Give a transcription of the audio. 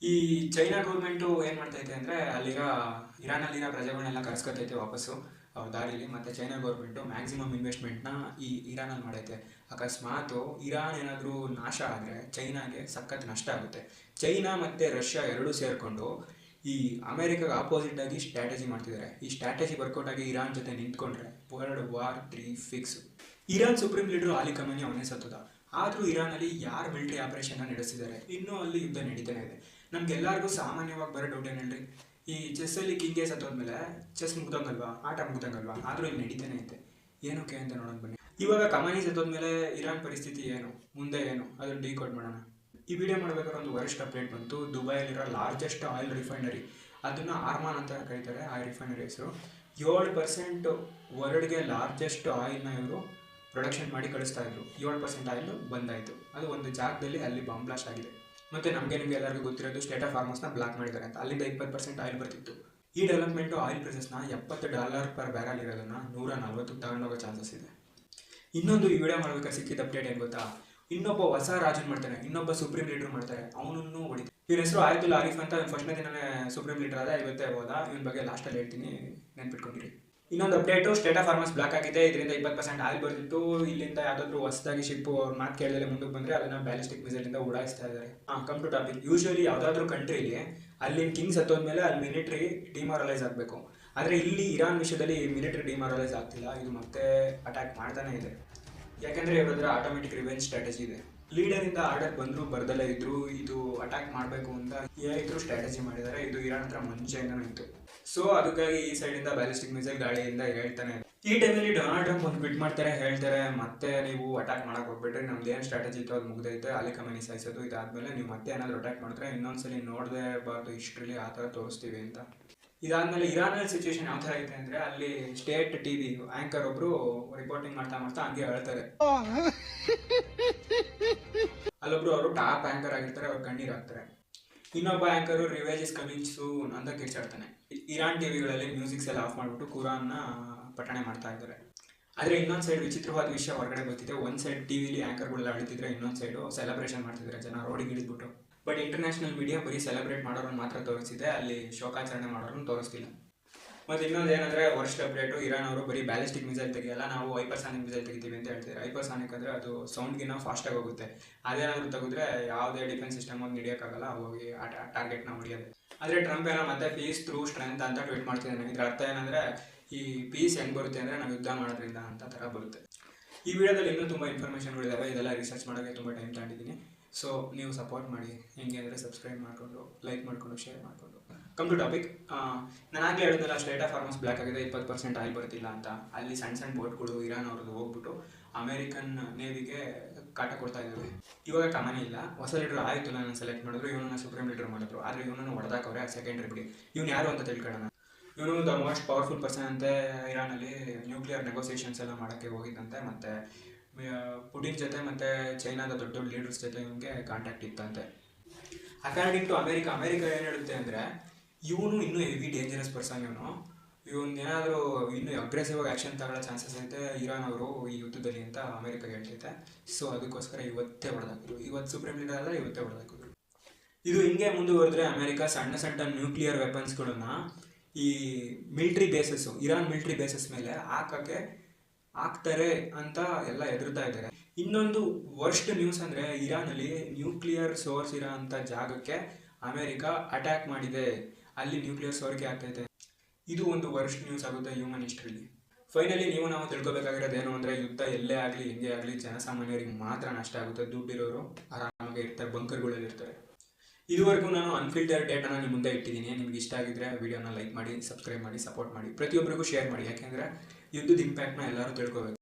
ಈ China government ಏನು ಮಾಡ್ತೈತೆ ಅಂದರೆ ಇರಾನಲ್ಲಿರೋ ಪ್ರಜೆಗಳನ್ನೆಲ್ಲ ಕರ್ಸ್ಕೊತೈತೆ ವಾಪಸ್ಸು ಅವ್ರ ದಾರಿಲಿ. ಮತ್ತು ಚೈನಾ ಗೌರ್ಮೆಂಟು ಮ್ಯಾಕ್ಸಿಮಮ್ ಇನ್ವೆಸ್ಟ್ಮೆಂಟ್ನ ಈ ಇರಾನಲ್ಲಿ ಮಾಡೈತೆ. ಅಕಸ್ಮಾತು ಇರಾನ್ ಏನಾದರೂ ನಾಶ ಆದರೆ ಚೈನಾಗೆ ಸಖತ್ ನಷ್ಟ ಆಗುತ್ತೆ. ಚೈನಾ ಮತ್ತು ರಷ್ಯಾ ಎರಡೂ ಸೇರಿಕೊಂಡು ಈ ಅಮೇರಿಕಾಗೆ ಆಪೋಸಿಟಾಗಿ ಸ್ಟ್ರಾಟಜಿ ಮಾಡ್ತಿದ್ದಾರೆ. ಈ ಸ್ಟ್ರಾಟಜಿ ವರ್ಕೌಟ್ ಆಗಿ ಇರಾನ್ ಜೊತೆ ನಿಂತ್ಕೊಂಡ್ರೆ World War III fix. Iran supreme leader Ali Khamenei ಅವನೇ ಸತ್ತದ. ಆದರೂ ಇರಾನಲ್ಲಿ ಯಾರು ಮಿಲಿಟರಿ ಆಪರೇಷನ್ನ ನಡೆಸಿದ್ದಾರೆ, ಇನ್ನೂ ಅಲ್ಲಿ ಯುದ್ಧ ನಡೀತಾನೆ ಇದೆ. ನಮ್ಗೆಲ್ಲರಿಗೂ ಸಾಮಾನ್ಯವಾಗಿ ಬರೋ ಡೌಟ್ ಏನು ಹೇಳ್ರಿ, ಈ ಚೆಸ್ಸಲ್ಲಿ ಕಿಂಗೇ ಸತ್ತೋದ್ಮೇಲೆ ಚೆಸ್ ಮುಗ್ದಂಗಲ್ವಾ, ಆಟ ಮುಗ್ದಂಗಲ್ವಾ, ಆದರೂ ಇಲ್ಲಿ ನಡೀತಾನೆ ಐತೆ, ಏನಕ್ಕೆ ಅಂತ ನೋಡೋಣ ಬನ್ನಿ. ಇವಾಗ ಖಮೇನಿ ಸತ್ತೋದ್ಮೇಲೆ ಇರಾನ್ ಪರಿಸ್ಥಿತಿ ಏನು, ಮುಂದೆ ಏನು, ಅದನ್ನು ಡಿಕೋಡ್ ಮಾಡೋಣ. ಈ ವಿಡಿಯೋ ಮಾಡಬೇಕಾದ್ರೆ ಒಂದು ವರಿಷ್ಠ ಅಪ್ಡೇಟ್ ಬಂತು. ದುಬೈಲಿರೋ ಲಾರ್ಜೆಸ್ಟ್ ಆಯಿಲ್ ರಿಫೈನರಿ, ಅದನ್ನು ಆರ್ಮಾನ್ ಅಂತ ಕರೀತಾರೆ. ಆ ರಿಫೈನರಿ ಹೆಸರು 7% ವರ್ಲ್ಡ್ಗೆ ಲಾರ್ಜೆಸ್ಟ್ ಆಯಿಲ್ನ ಇವರು ಪ್ರೊಡಕ್ಷನ್ ಮಾಡಿ ಕಳಿಸ್ತಾ ಇದ್ರು. 7% ಆಯಿಲ್ ಬಂದಾಯಿತು. ಅದು ಒಂದು ಜಾಗದಲ್ಲಿ ಅಲ್ಲಿ ಬಾಂಬ್ ಬ್ಲಾಸ್ಟ್ ಆಗಿದೆ. ಮತ್ತು ನಿಮಗೆ ಎಲ್ಲರಿಗೂ ಗೊತ್ತಿರೋದು ಸ್ಟೇಟ್ ಆಫ್ ಹಾರ್ಮೋಸ್ನ ಬ್ಲಾಕ್ ಮಾಡಿದ್ದಾರೆ ಅಂತ. ಅಲ್ಲಿಂದ 20% ಆಯಿಲ್ ಬರ್ತಿತ್ತು. ಈ ಡೆವಲಪ್ಮೆಂಟು ಆಯಿಲ್ ಪ್ರೈಸಸ್ನ $70 ಪರ್ ಬ್ಯಾರಲ್ ಇರೋದನ್ನು 140 ತಗೊಂಡೋಗೋ ಚಾನ್ಸಸ್ ಇದೆ. ಇನ್ನೊಂದು ಈ ವಿಡಿಯೋ ಮಾಡ್ಬೇಕಾದ್ರೆ ಸಿಕ್ಕಿದ ಅಪ್ಡೇಟ್ ಏನು ಗೊತ್ತಾ, ಇನ್ನೊಬ್ಬ ಹೊಸ ರಾಜನ್ ಮಾಡ್ತಾನೆ, ಇನ್ನೊಬ್ಬ ಸುಪ್ರೀಂ ಲೀಡರ್ ಮಾಡ್ತಾರೆ, ಅವನನ್ನು ಹೊಡಿತಾರೆ. ಇವನ ಹೆಸರು ಆಯತುಲ್ಲಾ ಆರಿಫ್ ಅಂತ. ಫಸ್ಟ್ನೇ ದಿನನೇ ಸುಪ್ರೀಂ ಲೀಡರ್ ಆದ, ಇವತ್ತೇ ಹೋದ. ಇವನ ಬಗ್ಗೆ ಲಾಸ್ಟಲ್ಲಿ ಹೇಳ್ತೀನಿ, ನೆನ್ಪಿಟ್ಕೊಂಡಿರಿ. ಇನ್ನೊಂದು update, strait of Hormuz block ಆಗಿದೆ. ಇದರಿಂದ 20% ಆಯಿಲ್ ಬರ್ತಿತ್ತು. ಇಲ್ಲಿಂದ ಯಾವುದಾದ್ರೂ ಹೊಸದಾಗಿ ಶಿಪ್ಪು ಅವ್ರ ಮಾತು ಕೇಳದಲ್ಲೇ ಮುಂದಕ್ಕೆ ಬಂದರೆ ಅದನ್ನು ಬ್ಯಾಲಿಸ್ಟಿಕ್ ಮಿಸೈಲಿಂದ ಉಡಾಯಿಸ್ತಾ ಇದ್ದಾರೆ. Come to topic. ಯೂಶ್ವಲಿ ಯಾವುದಾದ್ರೂ ಕಂಟ್ರೀಲಿ ಅಲ್ಲಿನ ಕಿಂಗ್ ಸತ್ತೋದ್ಮೇಲೆ ಅಲ್ಲಿ ಮಿಲಿಟರಿ ಡಿಮಾರಲೈಸ್ ಆಗಬೇಕು. ಆದರೆ ಇಲ್ಲಿ ಇರಾನ್ ವಿಷಯದಲ್ಲಿ ಮಿಲಿಟರಿ ಡಿಮಾರಲೈಸ್ ಆಗ್ತಿಲ್ಲ. ಇದು ಮತ್ತೆ ಅಟ್ಯಾಕ್ ಮಾಡ್ತಾನೆ ಇದೆ. ಯಾಕೆಂದರೆ ಇವ್ರದ್ರ ಆಟೋಮೆಟಿಕ್ ರಿವೆಂಜ್ ಸ್ಟ್ರಾಟಜಿ ಇದೆ. ಲೀಡರಿಂದ ಆರ್ಡರ್ ಬಂದರೂ ಬರ್ದಲ್ಲೇ ಇದ್ರು ಇದು ಅಟ್ಯಾಕ್ ಮಾಡಬೇಕು ಅಂತ ಏನಿದ್ರು ಸ್ಟ್ರಾಟಜಿ ಮಾಡಿದ್ದಾರೆ. ಇದು ಇರಾನ್ ಹತ್ರ ಮುಂಚೆಯಿಂದನೂ ಇತ್ತು. ಸೊ ಅದಕ್ಕಾಗಿ ಈ ಸೈಡಿಂದ ಬ್ಯಾಲಿಸ್ಟಿಕ್ ಮಿಸೈಲ್ ಗಾಳಿಯಿಂದ ಹೇಳ್ತಾನೆ. ಈ ಟೈಮಲ್ಲಿ ಡೊನಾಲ್ಡ್ ಟ್ರಂಪ್ ಒಂದು ಟ್ವೀಟ್ ಮಾಡ್ತಾರೆ, ಹೇಳ್ತಾರೆ ಮತ್ತೆ ನೀವು ಅಟ್ಯಾಕ್ ಮಾಡಕ್ಕೆ ಹೋಗ್ಬಿಟ್ರೆ ನಮ್ದು ಏನು ಸ್ಟ್ರಾಟಜಿ ಇತ್ತು ಅದು ಮುಗ್ದೈತೆ, ಅಲಿ ಖಮೇನಿ ಸಾಯಿಸೋದು. ಇದಾದ್ಮೇಲೆ ನೀವು ಮತ್ತೆ ಏನಾದರೂ ಅಟ್ಯಾಕ್ ಮಾಡಿದ್ರೆ ಇನ್ನೊಂದ್ಸಲಿ ನೋಡದೇ ಇರಬಾರ್ದು ಹಿಸ್ಟ್ರಿಲಿ, ಆ ಥರ ತೋರಿಸ್ತೀವಿ ಅಂತ. ಇದಾದ್ಮೇಲೆ ಇರಾನಲ್ಲಿ ಸಿಚುವೇಶನ್ ಯಾವ ಥರ ಐತೆ ಅಂದರೆ, ಅಲ್ಲಿ ಸ್ಟೇಟ್ ಟಿವಿ ಆ್ಯಂಕರ್ ಒಬ್ಬರು ರಿಪೋರ್ಟಿಂಗ್ ಮಾಡ್ತಾ ಹಂಗೆ ಹೇಳ್ತಾರೆ. ಅಲ್ಲೊಬ್ರು ಅವರು ಟಾಪ್ ಆ್ಯಂಕರ್ ಆಗಿರ್ತಾರೆ, ಅವ್ರು ಕಣ್ಣೀರು ಹಾಕ್ತಾರೆ. ಇನ್ನೊಬ್ಬ ಆ್ಯಂಕರು ರಿವೇಜ್ ಇಸ್ ಕಮಿಂಗ್ ಸೂನ್ ಅಂತ ಕಿರ್ಚಾಡ್ತಾನೆ. ಇರಾನ್ ಟಿವಿಗಳಲ್ಲಿ ಮ್ಯೂಸಿಕ್ಸ್ ಎಲ್ಲ ಆಫ್ ಮಾಡಿಬಿಟ್ಟು ಕುರಾನ್ನ ಪಠಣೆ ಮಾಡ್ತಾ ಇದ್ದಾರೆ. ಆದರೆ ಇನ್ನೊಂದು ಸೈಡ್ ವಿಚಿತ್ರವಾದ ವಿಷಯ ಹೊರಗಡೆ ಗೊತ್ತಿದೆ. ಒಂದು ಸೈಡ್ ಟಿವಿಲಿ ಆ್ಯಂಕರ್ಗಳೆಲ್ಲ ಅಳ್ತಿದ್ರೆ, ಇನ್ನೊಂದು ಸೈಡು ಸೆಲೆಬ್ರೇಷನ್ ಮಾಡ್ತಿದ್ದಾರೆ ಜನ ರೋಡಿಗೆ ಇಳಿದ್ಬಿಟ್ಟು. ಬಟ್ ಇಂಟರ್ನ್ಯಾಷನಲ್ ಮೀಡಿಯಾ ಬರೀ ಸೆಲೆಬ್ರೇಟ್ ಮಾಡೋರನ್ನ ಮಾತ್ರ ತೋರಿಸಿದೆ, ಅಲ್ಲಿ ಶೋಕಾಚರಣೆ ಮಾಡೋರನ್ನ ತೋರಿಸ್ತಿಲ್ಲ. ಮತ್ತು ಇನ್ನೊಂದು ಏನಂದರೆ, ವರ್ಷ ಅಪ್ಡೇಟು, ಇರಾನ್ ಅವರು ಬರೀ ಬ್ಯಾಲಿಸ್ಟಿಕ್ ಮಿಸೈಲ್ ತೆಗಿಯಲ್ಲ, ನಾವು ಹೈಪರ್ಸಾನಿಕ್ ಮಿಸೈಲ್ ತೆಗಿತೀವಿ ಅಂತ ಹೇಳ್ತಾರೆ. ಹೈಪರ್ಸಾನಿಕ್ ಅಂದರೆ ಅದು ಸೌಂಡ್ಗಿನ್ನ ಫಾಸ್ಟಾಗಿ ಹೋಗುತ್ತೆ. ಅದೇನಾದರೂ ತೆಗೆದ್ರೆ ಯಾವುದೇ ಡಿಫೆನ್ಸ್ ಸಿಸ್ಟಮ್ ಹೋಗಿ ಹಿಡಿಯೋಕ್ಕಾಗಲ್ಲ, ಹೋಗಿ ಟಾರ್ಗೆಟ್ನ ಹೊಡಿಯೋದು. ಆದರೆ ಟ್ರಂಪ್ ಏನೋ ಮತ್ತೆ ಪೀಸ್ ಥ್ರೂ ಸ್ಟ್ರೆಂತ್ ಅಂತ ಟ್ವೀಟ್ ಮಾಡ್ತಿದ್ದಾನೆ. ಇದರ ಅರ್ಥ ಏನಂದರೆ, ಈ ಪೀಸ್ ಹೆಂಗೆ ಬರುತ್ತೆ ಅಂದರೆ ನಾವು ಯುದ್ಧ ಮಾಡೋದ್ರಿಂದ ಅಂತ ಥರ ಬರುತ್ತೆ. ಈ ವಿಡಿಯೋದಲ್ಲಿ ಇನ್ನೂ ತುಂಬ ಇನ್ಫಾರ್ಮೇಷನ್ಗಳಿದ್ದಾವೆ. ಇದೆಲ್ಲ ರಿಸರ್ಚ್ ಮಾಡೋಕ್ಕೆ ತುಂಬ ಟೈಮ್ ತಗೊಂಡಿದ್ದೀನಿ. ಸೊ ನೀವು ಸಪೋರ್ಟ್ ಮಾಡಿ. ಹೆಂಗೆ ಅಂದರೆ ಸಬ್ಸ್ಕ್ರೈಬ್ ಮಾಡಿಕೊಂಡು, ಲೈಕ್ ಮಾಡಿಕೊಂಡು, ಶೇರ್ ಮಾಡಿಕೊಂಡು. Come to topic. ನಾನು ಆಗಲೇ ಹೇಳಿದ್ನಲ್ಲ, ಸ್ಟೇಟ್ ಆಫ್ ಹಾರ್ಮೋಸ್ ಬ್ಲಾಕ್ ಆಗಿದೆ, 20% ಆಯಿಲ್ ಬರ್ತಿಲ್ಲ ಅಂತ. ಅಲ್ಲಿ ಸಣ್ಣ ಸಣ್ಣ ಬೋಟ್ಗಳು ಇರಾನ್ ಅವ್ರದ್ದು ಹೋಗ್ಬಿಟ್ಟು ಅಮೇರಿಕನ್ ನೇವಿಗೆ ಕಾಟ ಕೊಡ್ತಾ ಇದ್ದಾವೆ. ಇವಾಗ ಖಮೇನಿ ಇಲ್ಲ, ಹೊಸ ಲೀಡರ್ ಆಯಿತು, ನಾನು ಸೆಲೆಕ್ಟ್ ಮಾಡಿದ್ರು, ಇವನನ್ನ ಸುಪ್ರೀಂ ಲೀಡರ್ ಮಾಡಿದ್ರು. ಆದರೆ ಇವನನ್ನು ಹೊಡೆದಾಕವ್ರೆ. ಸೆಕೆಂಡ್ರಿ ಬಿಡಿ, ಇವನು ಯಾರು ಅಂತ ತಿಳ್ಕೊಳ್ಳೋಣ. ಇವನು ದ ಮೋಸ್ಟ್ ಪವರ್ಫುಲ್ ಪರ್ಸನ್ ಅಂತೆ. ಇರಾನಲ್ಲಿ ನ್ಯೂಕ್ಲಿಯರ್ ನೆಗೋಸಿಯೇಷನ್ಸ್ ಎಲ್ಲ ಮಾಡೋಕ್ಕೆ ಹೋಗಿದ್ದಂತೆ. ಮತ್ತು ಪುಟಿನ್ ಜೊತೆ ಮತ್ತು ಚೈನಾದ ದೊಡ್ಡ ದೊಡ್ಡ ಲೀಡರ್ಸ್ ಜೊತೆ ಇವನಿಗೆ ಕಾಂಟ್ಯಾಕ್ಟ್ ಇತ್ತಂತೆ. ಅಕಾರ್ಡಿಂಗ್ ಟು ಅಮೇರಿಕಾ ಏನು ಹೇಳುತ್ತೆ ಅಂದರೆ, ಇವನು ಇನ್ನೂ ಹೆವಿ ಡೇಂಜರಸ್ ಪರ್ಸನ್. ಇವನು ಏನಾದರೂ ಇನ್ನೂ ಅಗ್ರೆಸಿವ್ ಆಗಿ ಆ್ಯಕ್ಷನ್ ತಗೊಳ್ಳೋ ಚಾನ್ಸಸ್ ಐತೆ ಇರಾನ್ ಅವರು ಈ ಯುದ್ಧದಲ್ಲಿ ಅಂತ ಅಮೇರಿಕಾಗೆ ಹೇಳ್ತೈತೆ. ಸೊ ಅದಕ್ಕೋಸ್ಕರ ಇವತ್ತೇ ಹೊಡೆದಾಕಿದ್ರು. ಇವತ್ತು ಸುಪ್ರೀಂ ಲೀಡರ್ ಆದರೆ ಇವತ್ತೇ ಹೊಡೆದಾಕಿದ್ರು. ಇದು ಹಿಂಗೆ ಮುಂದುವರೆದ್ರೆ ಅಮೇರಿಕಾ ಸಣ್ಣ ಸಣ್ಣ ನ್ಯೂಕ್ಲಿಯರ್ ವೆಪನ್ಸ್ಗಳನ್ನು ಈ military basis, Iran military basis ಮೇಲೆ ಹಾಕ್ತಾರೆ ಅಂತ ಎಲ್ಲ ಹೆದರ್ತಾ ಇದ್ದಾರೆ. ಇನ್ನೊಂದು ವರ್ಸ್ಟ್ ನ್ಯೂಸ್ ಅಂದರೆ, ಇರಾನಲ್ಲಿ ನ್ಯೂಕ್ಲಿಯರ್ ಸೋರ್ಸ್ ಇರೋ ಅಂಥ ಜಾಗಕ್ಕೆ ಅಮೇರಿಕಾ ಅಟ್ಯಾಕ್ ಮಾಡಿದೆ. ಅಲ್ಲಿ ನ್ಯೂಕ್ಲಿಯರ್ ಸೋರಿಕೆ ಆಗ್ತೈತೆ. ಇದು ಒಂದು ವರ್ಸ್ಟ್ ನ್ಯೂಸ್ ಆಗುತ್ತೆ ಹ್ಯೂಮನ್ ಹಿಸ್ಟ್ರಿಲಿ. ಫೈನಲಿ ನಾವು ತಿಳ್ಕೊಬೇಕಾಗಿರೋದೇನು ಅಂದರೆ, ಯುದ್ಧ ಎಲ್ಲೇ ಆಗಲಿ ಹೆಂಗೆ ಆಗಲಿ ಜನಸಾಮಾನ್ಯರಿಗೆ ಮಾತ್ರ ನಷ್ಟ ಆಗುತ್ತೆ. ದುಡ್ಡಿರೋರು ಆರಾಮಾಗಿ ಇರ್ತಾರೆ, ಬಂಕರ್ಗಳಲ್ಲಿ ಇರ್ತಾರೆ. ಇದುವರೆಗೂ ನಾನು ಅನ್ಫಿಲ್ಟರ್ ಡೇಟಾನ ನಿಮ್ಮ ಮುಂದೆ ಇಟ್ಟಿದ್ದೀನಿ. ನಿಮ್ಗೆ ಇಷ್ಟ ಆಗಿದ್ರೆ ವಿಡಿಯೋನ ಲೈಕ್ ಮಾಡಿ, ಸಬ್ಸ್ಕ್ರೈಬ್ ಮಾಡಿ, ಸಪೋರ್ಟ್ ಮಾಡಿ, ಪ್ರತಿಯೊಬ್ಬರಿಗೂ ಶೇರ್ ಮಾಡಿ. ಯಾಕೆಂದರೆ ಯುದ್ಧದ ಇಂಪ್ಯಾಕ್ಟ್ನ ಎಲ್ಲರೂ ತಿಳ್ಕೋಬೇಕು.